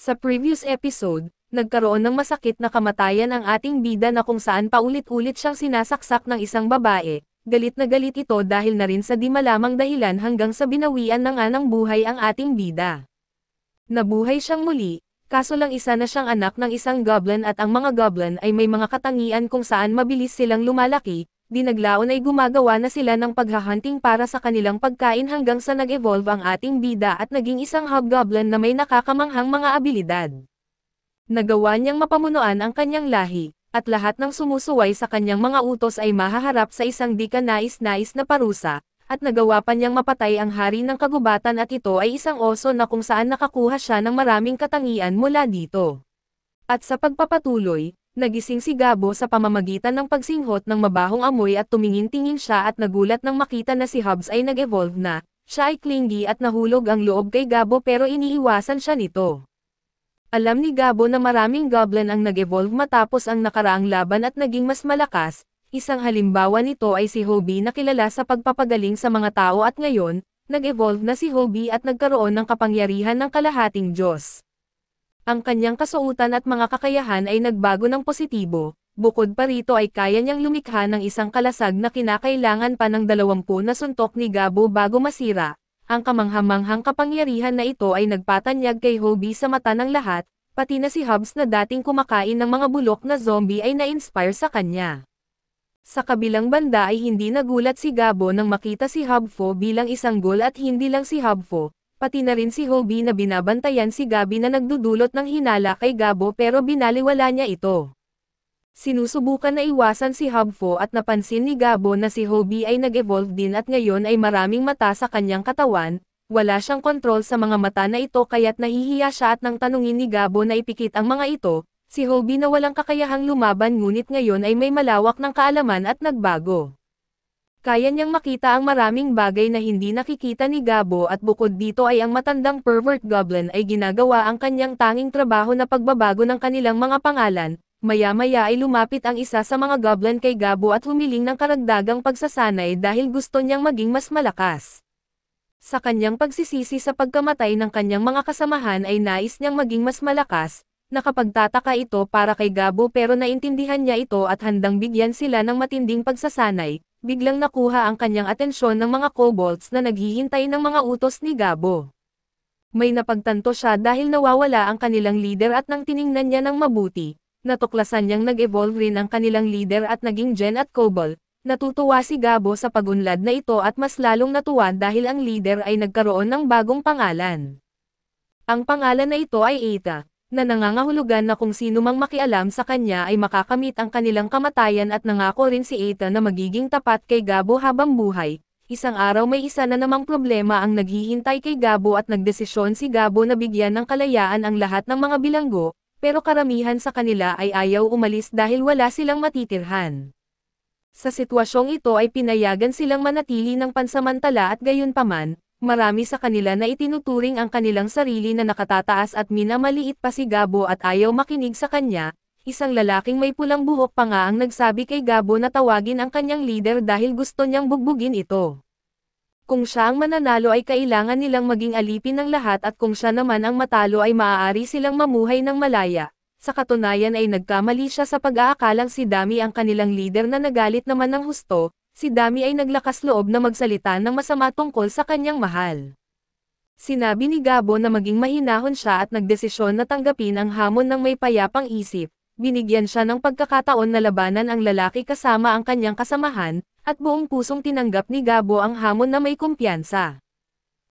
Sa previous episode, nagkaroon ng masakit na kamatayan ang ating bida na kung saan paulit-ulit siyang sinasaksak ng isang babae. Galit na galit ito dahil na rin sa di malamang dahilan hanggang sa binawian na nga ng buhay ang ating bida. Nabuhay siyang muli, kaso lang isa na siyang anak ng isang goblin at ang mga goblin ay may mga katangian kung saan mabilis silang lumalaki, di naglaon ay gumagawa na sila ng paghahunting para sa kanilang pagkain hanggang sa nag-evolve ang ating bida at naging isang hobgoblin na may nakakamanghang mga abilidad. Nagawa niyang mapamunuan ang kanyang lahi, at lahat ng sumusuway sa kanyang mga utos ay mahaharap sa isang di kanais-nais na parusa, at nagawa pa niyang mapatay ang hari ng kagubatan at ito ay isang oso na kung saan nakakuha siya ng maraming katangian mula dito. At sa pagpapatuloy, nagising si Gabo sa pamamagitan ng pagsinghot ng mabahong amoy at tumingin-tingin siya at nagulat nang makita na si Hobbs ay nag-evolve na. Siya ay clingy at nahulog ang loob kay Gabo pero iniiwasan siya nito. Alam ni Gabo na maraming goblin ang nag-evolve matapos ang nakaraang laban at naging mas malakas. Isang halimbawa nito ay si Hobie na kilala sa pagpapagaling sa mga tao at ngayon, nag-evolve na si Hobie at nagkaroon ng kapangyarihan ng kalahating Diyos. Ang kanyang kasuotan at mga kakayahan ay nagbago ng positibo, bukod pa rito ay kaya niyang lumikha ng isang kalasag na kinakailangan pa ng 20 na suntok ni Gabo bago masira. Ang kamanghamanghang kapangyarihan na ito ay nagpatanyag kay Hobie sa mata ng lahat, pati na si Hobbs na dating kumakain ng mga bulok na zombie ay na-inspire sa kanya. Sa kabilang banda ay hindi nagulat si Gabo nang makita si Hobfo bilang isang ghoul at hindi lang si Hobfo, pati na rin si Hobie na binabantayan si Gabi na nagdudulot ng hinala kay Gabo pero binaliwala niya ito. Sinusubukan na iwasan si Hobfo at napansin ni Gabo na si Hobie ay nag-evolve din at ngayon ay maraming mata sa kanyang katawan, wala siyang kontrol sa mga mata na ito kaya't nahihiya siya at nang tanungin ni Gabo na ipikit ang mga ito, si Hobie na walang kakayahang lumaban ngunit ngayon ay may malawak ng kaalaman at nagbago. Kaya niyang makita ang maraming bagay na hindi nakikita ni Gabo at bukod dito ay ang matandang pervert goblin ay ginagawa ang kanyang tanging trabaho na pagbabago ng kanilang mga pangalan. Maya-maya ay lumapit ang isa sa mga goblin kay Gabo at humiling ng karagdagang pagsasanay dahil gusto niyang maging mas malakas. Sa kanyang pagsisisi sa pagkamatay ng kanyang mga kasamahan ay nais niyang maging mas malakas. Nakapagtataka ito para kay Gabo pero naintindihan niya ito at handang bigyan sila ng matinding pagsasanay. Biglang nakuha ang kanyang atensyon ng mga kobolds na naghihintay ng mga utos ni Gabo. May napagtanto siya dahil nawawala ang kanilang leader at nang tiningnan niya ng mabuti, natuklasan niyang nag-evolve rin ang kanilang leader at naging Gen at Kobold. Natutuwa si Gabo sa pagunlad na ito at mas lalong natuwa dahil ang leader ay nagkaroon ng bagong pangalan. Ang pangalan na ito ay Eta, na nangangahulugan na kung sino mang makialam sa kanya ay makakamit ang kanilang kamatayan at nangako rin si Eta na magiging tapat kay Gabo habang buhay. Isang araw may isa na namang problema ang naghihintay kay Gabo at nagdesisyon si Gabo na bigyan ng kalayaan ang lahat ng mga bilanggo, pero karamihan sa kanila ay ayaw umalis dahil wala silang matitirhan. Sa sitwasyong ito ay pinayagan silang manatili ng pansamantala at gayunpaman, marami sa kanila na itinuturing ang kanilang sarili na nakatataas at minamaliit pa si Gabo at ayaw makinig sa kanya. Isang lalaking may pulang buhok pa nga ang nagsabi kay Gabo na tawagin ang kanyang leader dahil gusto niyang bugbugin ito. Kung siya ang mananalo ay kailangan nilang maging alipin ng lahat at kung siya naman ang matalo ay maaari silang mamuhay ng malaya. Sa katunayan ay nagkamali siya sa pag-aakalang si Dami ang kanilang leader na nagalit naman ng husto. Si Dami ay naglakas loob na magsalita ng masama tungkol sa kanyang mahal. Sinabi ni Gabo na maging mahinahon siya at nagdesisyon na tanggapin ang hamon ng may payapang isip. Binigyan siya ng pagkakataon na labanan ang lalaki kasama ang kanyang kasamahan, at buong pusong tinanggap ni Gabo ang hamon na may kumpiyansa.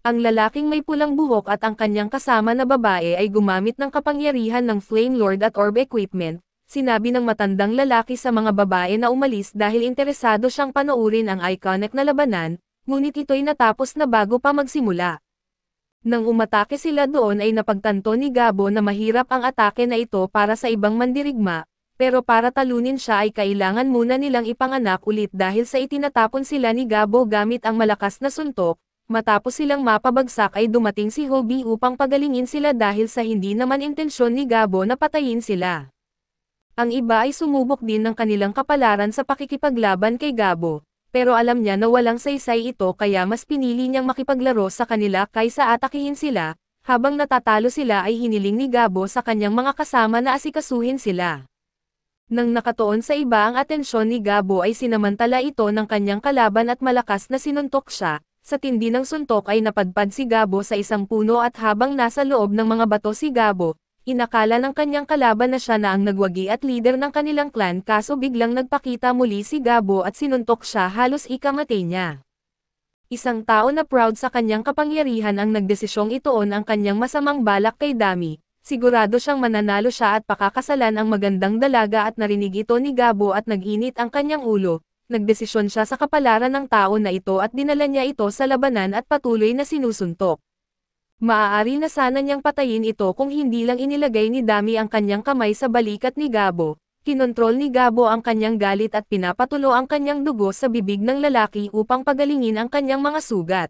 Ang lalaking may pulang buhok at ang kanyang kasama na babae ay gumamit ng kapangyarihan ng Flame Lord at Orb Equipment. Sinabi ng matandang lalaki sa mga babae na umalis dahil interesado siyang panoorin ang iconic na labanan, ngunit ito'y natapos na bago pa magsimula. Nang umatake sila doon ay napagtanto ni Gabo na mahirap ang atake na ito para sa ibang mandirigma, pero para talunin siya ay kailangan muna nilang ipanganak ulit dahil sa itinatapon sila ni Gabo gamit ang malakas na suntok. Matapos silang mapabagsak ay dumating si Hobie upang pagalingin sila dahil sa hindi naman intensyon ni Gabo na patayin sila. Ang iba ay sumubok din ng kanilang kapalaran sa pakikipaglaban kay Gabo, pero alam niya na walang saysay ito kaya mas pinili niyang makipaglaro sa kanila kaysa atakihin sila. Habang natatalo sila ay hiniling ni Gabo sa kanyang mga kasama na asikasuhin sila. Nang nakatuon sa iba ang atensyon ni Gabo ay sinamantala ito ng kanyang kalaban at malakas na sinuntok siya. Sa tindi ng suntok ay napadpad si Gabo sa isang puno at habang nasa loob ng mga bato si Gabo, inakala ng kanyang kalaban na siya na ang nagwagi at leader ng kanilang clan kaso biglang nagpakita muli si Gabo at sinuntok siya halos ikamatay niya. Isang tao na proud sa kanyang kapangyarihan ang nagdesisyong ituon ang kanyang masamang balak kay Dami, sigurado siyang mananalo siya at pakakasalan ang magandang dalaga at narinig ito ni Gabo at nag-init ang kanyang ulo, nagdesisyon siya sa kapalaran ng tao na ito at dinala niya ito sa labanan at patuloy na sinusuntok. Maaari na sana niyang patayin ito kung hindi lang inilagay ni Dami ang kanyang kamay sa balikat ni Gabo. Kinontrol ni Gabo ang kanyang galit at pinapatulo ang kanyang dugo sa bibig ng lalaki upang pagalingin ang kanyang mga sugat.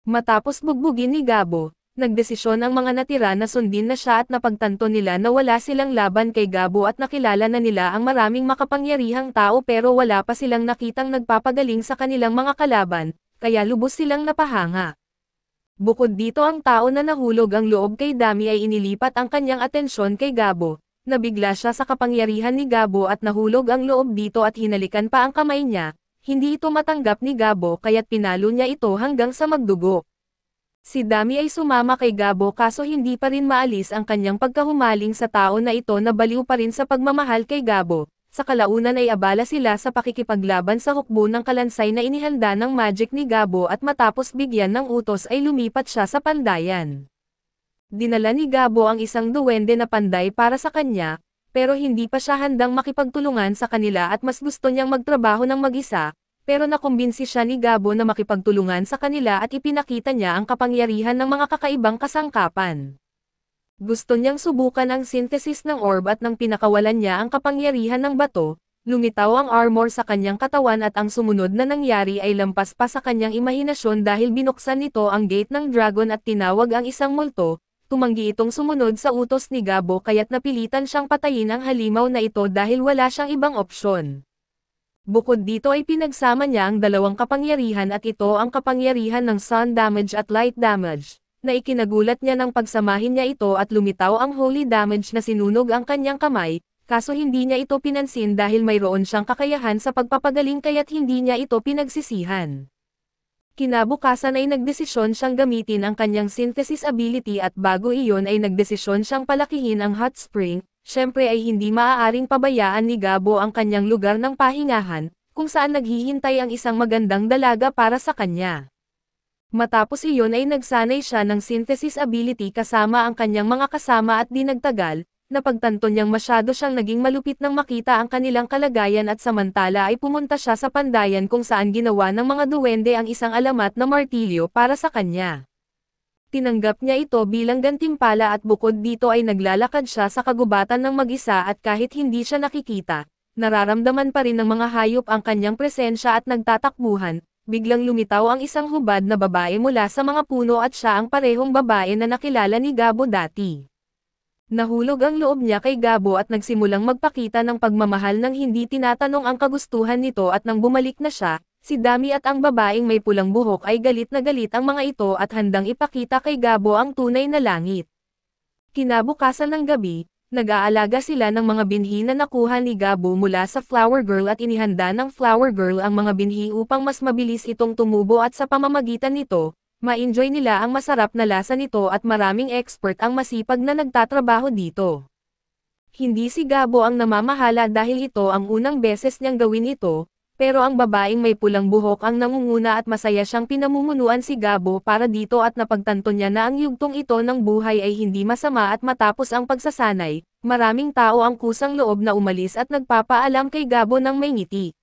Matapos bugbugin ni Gabo, nagdesisyon ang mga natira na sundin na siya at napagtanto nila na wala silang laban kay Gabo at nakilala na nila ang maraming makapangyarihang tao pero wala pa silang nakitang nagpapagaling sa kanilang mga kalaban, kaya lubos silang napahanga. Bukod dito ang tao na nahulog ang loob kay Dami ay inilipat ang kanyang atensyon kay Gabo. Nabigla siya sa kapangyarihan ni Gabo at nahulog ang loob dito at hinalikan pa ang kamay niya, hindi ito matanggap ni Gabo kaya't pinalo niya ito hanggang sa magdugo. Si Dami ay sumama kay Gabo kaso hindi pa rin maalis ang kanyang pagkahumaling sa tao na ito na baliw pa rin sa pagmamahal kay Gabo. Sa kalaunan ay abala sila sa pakikipaglaban sa hukbo ng kalansay na inihanda ng magic ni Gabo at matapos bigyan ng utos ay lumipat siya sa pandayan. Dinala ni Gabo ang isang duwende na panday para sa kanya, pero hindi pa siya handang makipagtulungan sa kanila at mas gusto niyang magtrabaho ng mag-isa, pero nakumbinsi siya ni Gabo na makipagtulungan sa kanila at ipinakita niya ang kapangyarihan ng mga kakaibang kasangkapan. Gusto niyang subukan ang synthesis ng orb at nang pinakawalan niya ang kapangyarihan ng bato, lumitaw ang armor sa kanyang katawan at ang sumunod na nangyari ay lampas pa sa kanyang imahinasyon dahil binuksan nito ang gate ng dragon at tinawag ang isang multo. Tumanggi itong sumunod sa utos ni Gabo kaya't napilitan siyang patayin ang halimaw na ito dahil wala siyang ibang opsyon. Bukod dito ay pinagsama niya ang dalawang kapangyarihan at ito ang kapangyarihan ng sun damage at light damage, na ikinagulat niya ng pagsamahin niya ito at lumitaw ang holy damage na sinunog ang kanyang kamay, kaso hindi niya ito pinansin dahil mayroon siyang kakayahan sa pagpapagaling kaya't hindi niya ito pinagsisihan. Kinabukasan ay nagdesisyon siyang gamitin ang kanyang synthesis ability at bago iyon ay nagdesisyon siyang palakihin ang hot spring, syempre ay hindi maaaring pabayaan ni Gabo ang kanyang lugar ng pahingahan, kung saan naghihintay ang isang magandang dalaga para sa kanya. Matapos iyon ay nagsanay siya ng synthesis ability kasama ang kanyang mga kasama at di nagtagal, napagtanto niyang masyado siyang naging malupit nang makita ang kanilang kalagayan at samantala ay pumunta siya sa pandayan kung saan ginawa ng mga duwende ang isang alamat na martilyo para sa kanya. Tinanggap niya ito bilang gantimpala at bukod dito ay naglalakad siya sa kagubatan ng mag-isa at kahit hindi siya nakikita, nararamdaman pa rin ng mga hayop ang kanyang presensya at nagtatakbuhan, biglang lumitaw ang isang hubad na babae mula sa mga puno at siya ang parehong babae na nakilala ni Gabo dati. Nahulog ang loob niya kay Gabo at nagsimulang magpakita ng pagmamahal nang hindi tinatanong ang kagustuhan nito at nang bumalik na siya, si Dami at ang babaeng may pulang buhok ay galit na galit ang mga ito at handang ipakita kay Gabo ang tunay na langit. Kinabukasan ng gabi, nag-aalaga sila ng mga binhi na nakuha ni Gabo mula sa Flower Girl at inihanda ng Flower Girl ang mga binhi upang mas mabilis itong tumubo at sa pamamagitan nito, ma-enjoy nila ang masarap na lasa nito at maraming expert ang masipag na nagtatrabaho dito. Hindi si Gabo ang namamahala dahil ito ang unang beses niyang gawin ito, pero ang babaeng may pulang buhok ang nangunguna at masaya siyang pinamumunuan si Gabo para dito at napagtanto niya na ang yugtong ito ng buhay ay hindi masama at matapos ang pagsasanay, maraming tao ang kusang loob na umalis at nagpapaalam kay Gabo ng may ngiti.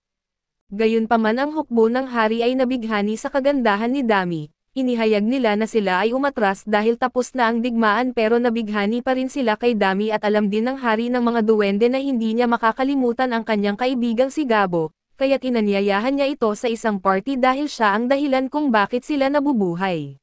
Gayunpaman ang hukbo ng hari ay nabighani sa kagandahan ni Dami. Inihayag nila na sila ay umatras dahil tapos na ang digmaan pero nabighani pa rin sila kay Dami at alam din ng hari ng mga duwende na hindi niya makakalimutan ang kanyang kaibigang si Gabo, kaya't inanyayahan niya ito sa isang party dahil siya ang dahilan kung bakit sila nabubuhay.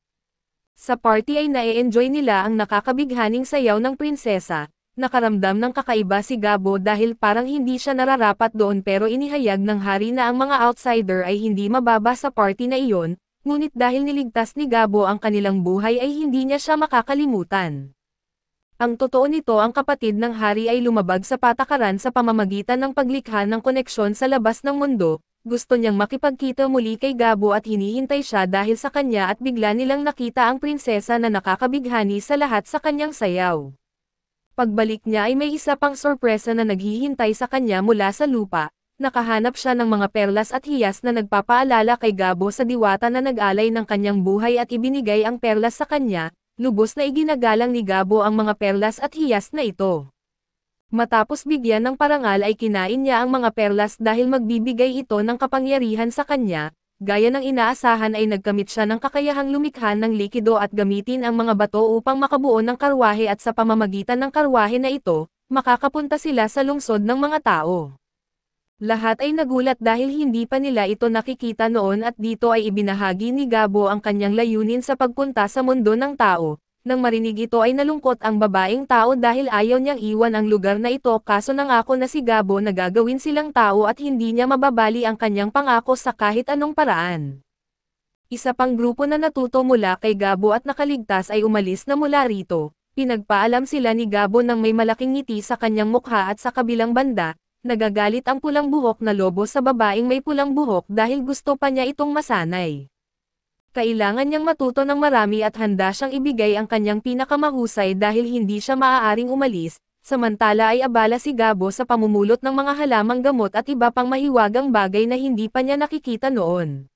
Sa party ay na-enjoy nila ang nakakabighaning sayaw ng prinsesa, nakaramdam ng kakaiba si Gabo dahil parang hindi siya nararapat doon pero inihayag ng hari na ang mga outsider ay hindi mababa sa party na iyon. Ngunit dahil niligtas ni Gabo ang kanilang buhay ay hindi niya siya makakalimutan. Ang totoo nito, ang kapatid ng hari ay lumabag sa patakaran sa pamamagitan ng paglikha ng koneksyon sa labas ng mundo. Gusto niyang makipagkita muli kay Gabo at hinihintay siya dahil sa kanya at bigla nilang nakita ang prinsesa na nakakabighani sa lahat sa kanyang sayaw. Pagbalik niya ay may isa pang sorpresa na naghihintay sa kanya mula sa lupa. Nakahanap siya ng mga perlas at hiyas na nagpapaalala kay Gabo sa diwata na nag-alay ng kanyang buhay at ibinigay ang perlas sa kanya. Lubos na iginagalang ni Gabo ang mga perlas at hiyas na ito. Matapos bigyan ng parangal ay kinain niya ang mga perlas dahil magbibigay ito ng kapangyarihan sa kanya. Gaya ng inaasahan ay nagkamit siya ng kakayahang lumikha ng likido at gamitin ang mga bato upang makabuo ng karwahe at sa pamamagitan ng karwahe na ito, makakapunta sila sa lungsod ng mga tao. Lahat ay nagulat dahil hindi pa nila ito nakikita noon at dito ay ibinahagi ni Gabo ang kanyang layunin sa pagpunta sa mundo ng tao. Nang marinig ito ay nalungkot ang babaeng tao dahil ayaw niyang iwan ang lugar na ito, kaso nangako na si Gabo na gagawin silang tao at hindi niya mababali ang kanyang pangako sa kahit anong paraan. Isa pang grupo na natuto mula kay Gabo at nakaligtas ay umalis na mula rito. Pinagpaalam sila ni Gabo nang may malaking ngiti sa kanyang mukha at sa kabilang banda, nagagalit ang pulang buhok na lobo sa babaeng may pulang buhok dahil gusto pa niya itong masanay. Kailangan niyang matuto ng marami at handa siyang ibigay ang kanyang pinakamahusay dahil hindi siya maaaring umalis, samantala ay abala si Gabo sa pamumulot ng mga halamang gamot at iba pang mahiwagang bagay na hindi pa niya nakikita noon.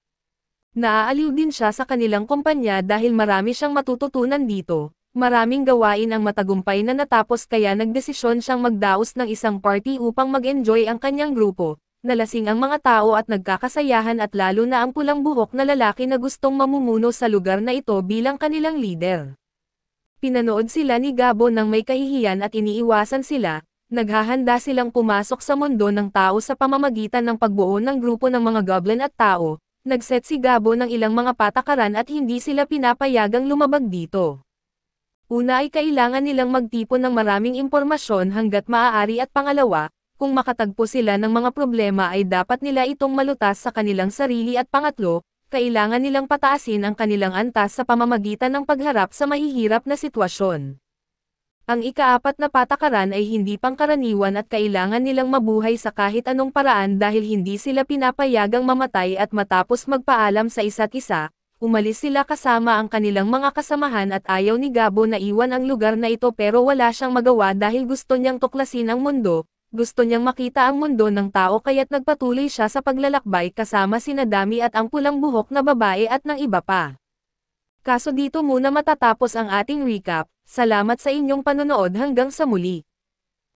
Naaaliw din siya sa kanilang kumpanya dahil marami siyang matututunan dito. Maraming gawain ang matagumpay na natapos kaya nagdesisyon siyang magdaos ng isang party upang mag-enjoy ang kanyang grupo. Nalasing ang mga tao at nagkakasayahan at lalo na ang pulang buhok na lalaki na gustong mamumuno sa lugar na ito bilang kanilang leader. Pinanood sila ni Gabo nang may kahihiyan at iniiwasan sila, naghahanda silang pumasok sa mundo ng tao sa pamamagitan ng pagbuo ng grupo ng mga goblin at tao. Nagset si Gabo ng ilang mga patakaran at hindi sila pinapayagang lumabag dito. Una ay kailangan nilang magtipon ng maraming impormasyon hanggat maaari at pangalawa, kung makatagpo sila ng mga problema ay dapat nila itong malutas sa kanilang sarili at pangatlo, kailangan nilang pataasin ang kanilang antas sa pamamagitan ng pagharap sa mahihirap na sitwasyon. Ang ikaapat na patakaran ay hindi pangkaraniwan at kailangan nilang mabuhay sa kahit anong paraan dahil hindi sila pinapayagang mamatay at matapos magpaalam sa isa't isa, umalis sila kasama ang kanilang mga kasamahan at ayaw ni Gabo na iwan ang lugar na ito pero wala siyang magawa dahil gusto niyang tuklasin ang mundo. Gusto niyang makita ang mundo ng tao kaya't nagpatuloy siya sa paglalakbay kasama sina Dami at ang pulang buhok na babae at ng iba pa. Kaso dito muna matatapos ang ating recap. Salamat sa inyong panonood hanggang sa muli.